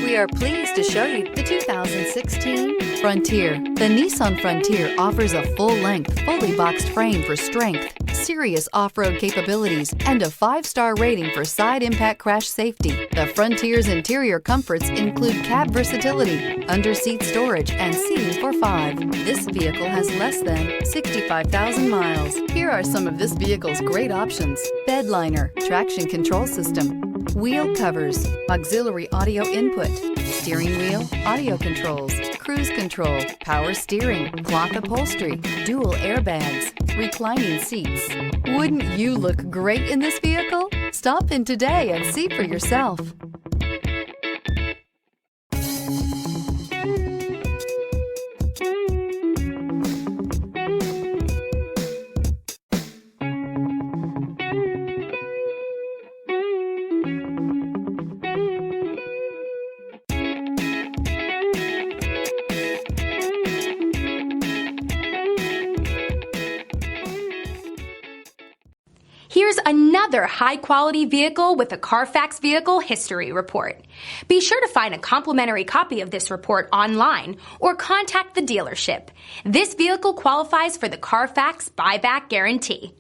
We are pleased to show you the 2016 Frontier. The Nissan Frontier offers a full-length, fully boxed frame for strength, serious off-road capabilities, and a 5-star rating for side impact crash safety. The Frontier's interior comforts include cab versatility, under-seat storage, and seating for 5. This vehicle has less than 65,000 miles. Here are some of this vehicle's great options: bed liner, traction control system, wheel covers, auxiliary audio input, steering wheel audio controls, cruise control, power steering, cloth upholstery, dual airbags, reclining seats. Wouldn't you look great in this vehicle? Stop in today and see for yourself. Here's another high-quality vehicle with a Carfax Vehicle History Report. Be sure to find a complimentary copy of this report online or contact the dealership. This vehicle qualifies for the Carfax Buyback Guarantee.